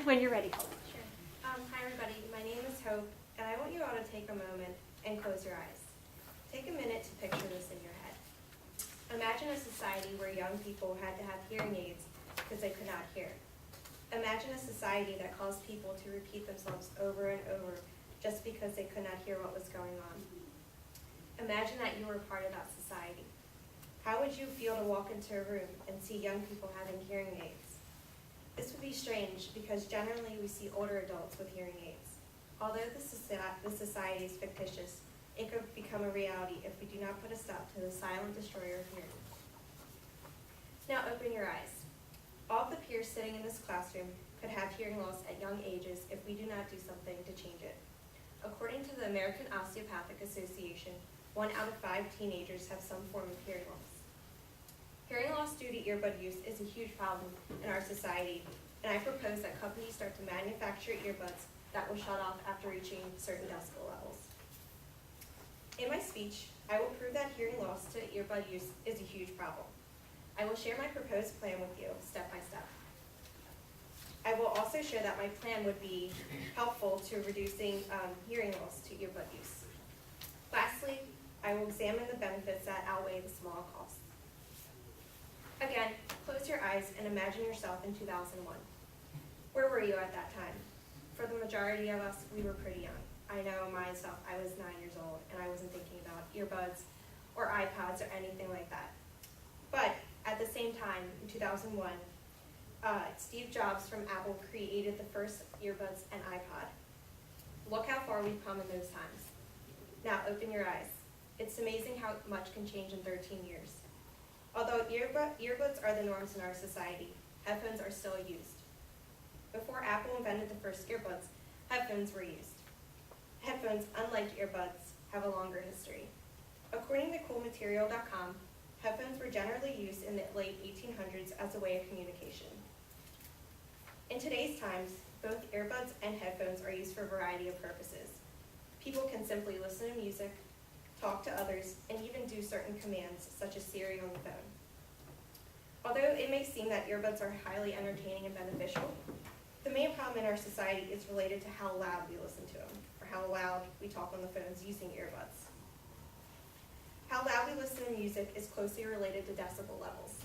when you're ready, Hope. Sure. Hi everybody, my name is Hope, and I want you all to take a moment and close your eyes. Take a minute to picture this in your head. Imagine a society where young people had to have hearing aids because they could not hear. Imagine a society that caused people to repeat themselves over and over just because they could not hear what was going on. Imagine that you were part of that society. How would you feel to walk into a room and see young people having hearing aids? This would be strange because generally we see older adults with hearing aids. Although the society is fictitious, it could become a reality if we do not put a stop to the silent destroyer of hearing. Now open your eyes. All of the peers sitting in this classroom could have hearing loss at young ages if we do not do something to change it. According to the American Osteopathic Association, 1 out of 5 teenagers have some form of hearing loss. Hearing loss due to earbud use is a huge problem in our society, and I propose that companies start to manufacture earbuds that will shut off after reaching certain decibel levels. In my speech, I will prove that hearing loss to earbud use is a huge problem. I will share my proposed plan with you step by step. I will also share that my plan would be helpful to reducing hearing loss to earbud use. Lastly, I will examine the benefits that outweigh the small costs. Again, close your eyes and imagine yourself in 2001. Where were you at that time? For the majority of us, we were pretty young. I know myself, I was 9 years old and I wasn't thinking about earbuds or iPods or anything like that. But at the same time, in 2001, Steve Jobs from Apple created the first earbuds and iPod. Look how far we've come in those times. Now open your eyes. It's amazing how much can change in 13 years. Although earbuds are the norms in our society, headphones are still used. Before Apple invented the first earbuds, headphones were used. Headphones, unlike earbuds, have a longer history. According to coolmaterial.com, headphones were generally used in the late 1800s as a way of communication. In today's times, both earbuds and headphones are used for a variety of purposes. People can simply listen to music, talk to others, and even do certain commands, such as Siri on the phone. Although it may seem that earbuds are highly entertaining and beneficial, the main problem in our society is related to how loud we listen to them, or how loud we talk on the phones using earbuds. How loud we listen to music is closely related to decibel levels.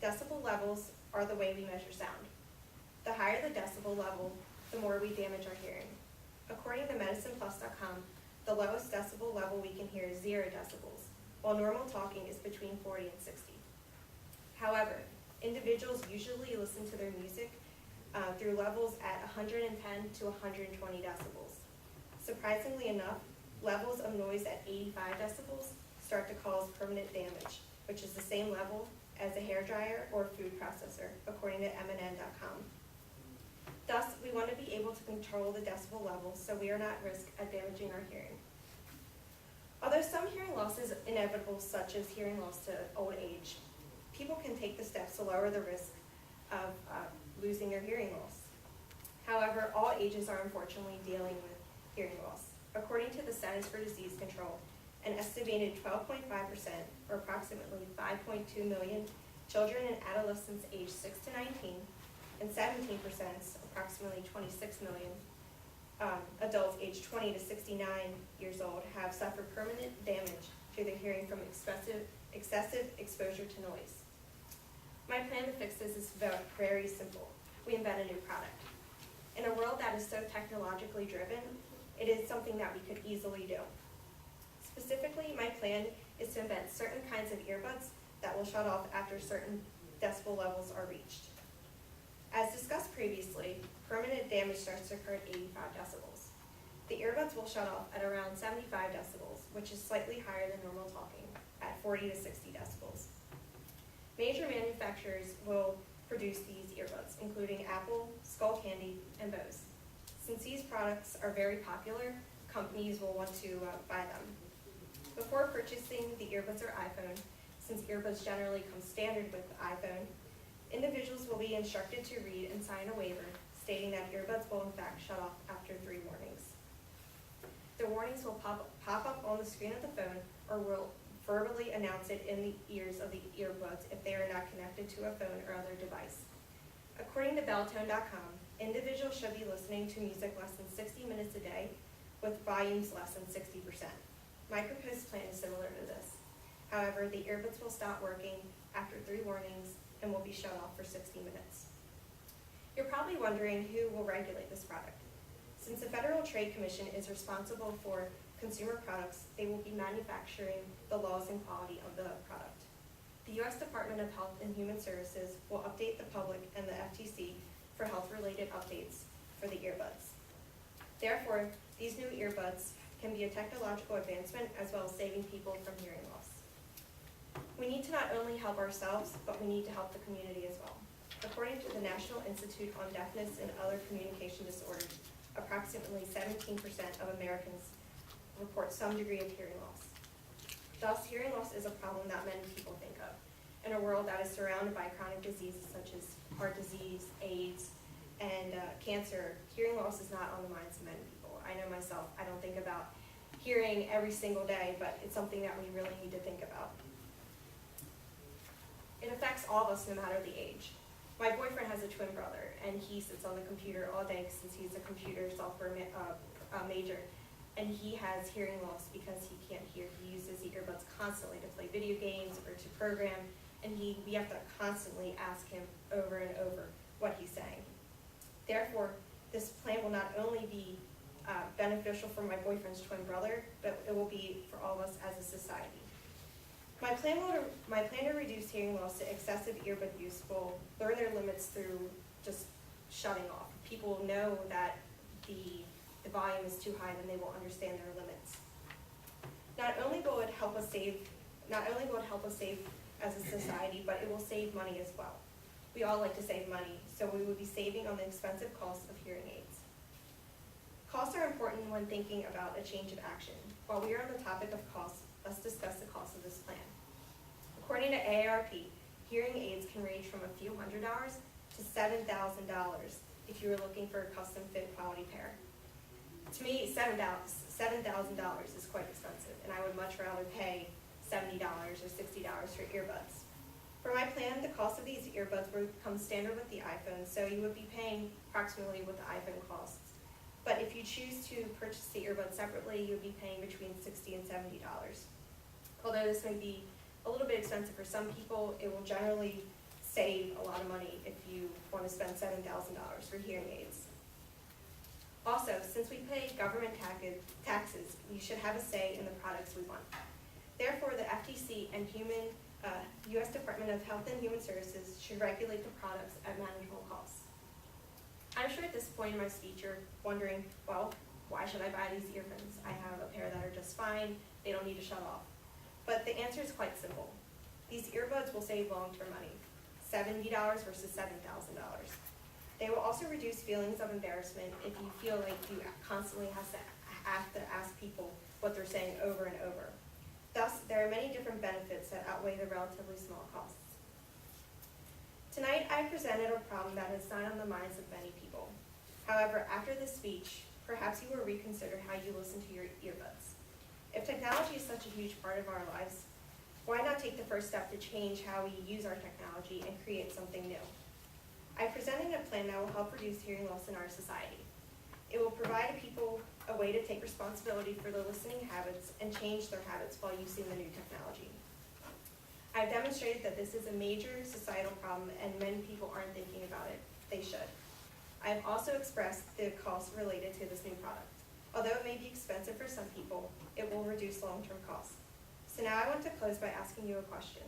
Decibel levels are the way we measure sound. The higher the decibel level, the more we damage our hearing. According to MedicinePlus.com, the lowest decibel level we can hear is 0 decibels, while normal talking is between 40 and 60. However, individuals usually listen to their music through levels at 110 to 120 decibels. Surprisingly enough, levels of noise at 85 decibels start to cause permanent damage, which is the same level as a hairdryer or food processor, according to MNN.com. Thus, we want to be able to control the decibel levels so we are not at risk of damaging our hearing. Although some hearing loss is inevitable, such as hearing loss to old age, people can take the steps to lower the risk of losing their hearing loss. However, all ages are unfortunately dealing with hearing loss. According to the Centers for Disease Control, an estimated 12.5%, or approximately 5.2 million children and adolescents aged 6 to 19, and 17%, approximately 26 million, adults aged 20 to 69 years old have suffered permanent damage to their hearing from excessive exposure to noise. My plan to fix this is very simple. We invent a new product. In a world that is so technologically driven, it is something that we could easily do. Specifically, my plan is to invent certain kinds of earbuds that will shut off after certain decibel levels are reached. As discussed previously, permanent damage starts to occur at 85 decibels. The earbuds will shut off at around 75 decibels, which is slightly higher than normal talking, at 40 to 60 decibels. Major manufacturers will produce these earbuds, including Apple, Skullcandy, and Bose. Since these products are very popular, companies will want to buy them. Before purchasing the earbuds or iPhone, since earbuds generally come standard with the iPhone, individuals will be instructed to read and sign a waiver stating that earbuds will in fact shut off after 3 warnings. The warnings will pop up on the screen of the phone or will verbally announce it in the ears of the earbuds if they are not connected to a phone or other device. According to Belltone.com, individuals should be listening to music less than 60 minutes a day with volumes less than 60%. MicroPost's plan is similar to this. However, the earbuds will stop working after 3 warnings and will be shut off for 60 minutes. You're probably wondering who will regulate this product. Since the Federal Trade Commission is responsible for consumer products, they will be manufacturing the laws and quality of the product. The U.S. Department of Health and Human Services will update the public and the FTC for health-related updates for the earbuds. Therefore, these new earbuds can be a technological advancement as well as saving people from hearing loss. We need to not only help ourselves, but we need to help the community as well. According to the National Institute on Deafness and Other Communication Disorders, approximately 17% of Americans report some degree of hearing loss. Thus, hearing loss is a problem that many people think of. In a world that is surrounded by chronic diseases such as heart disease, AIDS, and cancer, hearing loss is not on the minds of many people. I know myself, I don't think about hearing every single day, but it's something that we really need to think about. It affects all of us no matter the age. My boyfriend has a twin brother, and he sits on the computer all day since he's a computer software major, and he has hearing loss because he can't hear. He uses the earbuds constantly to play video games or to program, and we have to constantly ask him over and over what he's saying. Therefore, this plan will not only be beneficial for my boyfriend's twin brother, but it will be for all of us as a society. My plan to reduce hearing loss to excessive earbud use will learn their limits through just shutting off. People know that the volume is too high, then they will understand their limits. Not only will it help us save as a society, but it will save money as well. We all like to save money, so we will be saving on the expensive cost of hearing aids. Costs are important when thinking about a change of action. While we are on the topic of costs, let's discuss the cost of this plan. According to AARP, hearing aids can range from a few $100s to $7,000 if you are looking for a custom fit quality pair. To me, $7,000 is quite expensive, and I would much rather pay $70 or $60 for earbuds. For my plan, the cost of these earbuds will come standard with the iPhone, so you would be paying approximately what the iPhone costs. But if you choose to purchase the earbuds separately, you would be paying between $60 and $70. Although this may be a little bit expensive for some people, it will generally save a lot of money if you want to spend $7,000 for hearing aids. Also, since we pay government taxes, we should have a say in the products we want. Therefore, the FTC and U.S. Department of Health and Human Services should regulate the products at manageable costs. I'm sure at this point in my speech you're wondering, well, why should I buy these earphones? I have a pair that are just fine, they don't need to shut off. But the answer is quite simple. These earbuds will save long-term money, $70 versus $7,000. They will also reduce feelings of embarrassment if you feel like you constantly have to ask people what they're saying over and over. Thus, there are many different benefits that outweigh the relatively small costs. Tonight, I presented a problem that is not on the minds of many people. However, after this speech, perhaps you will reconsider how you listen to your earbuds. If technology is such a huge part of our lives, why not take the first step to change how we use our technology and create something new? I presented a plan that will help reduce hearing loss in our society. It will provide people a way to take responsibility for their listening habits and change their habits while using the new technology. I've demonstrated that this is a major societal problem and many people aren't thinking about it. They should. I've also expressed the costs related to this new product. Although it may be expensive for some people, it will reduce long-term costs. So now I want to close by asking you a question.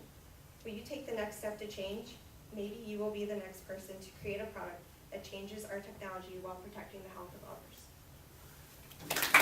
Will you take the next step to change? Maybe you will be the next person to create a product that changes our technology while protecting the health of others.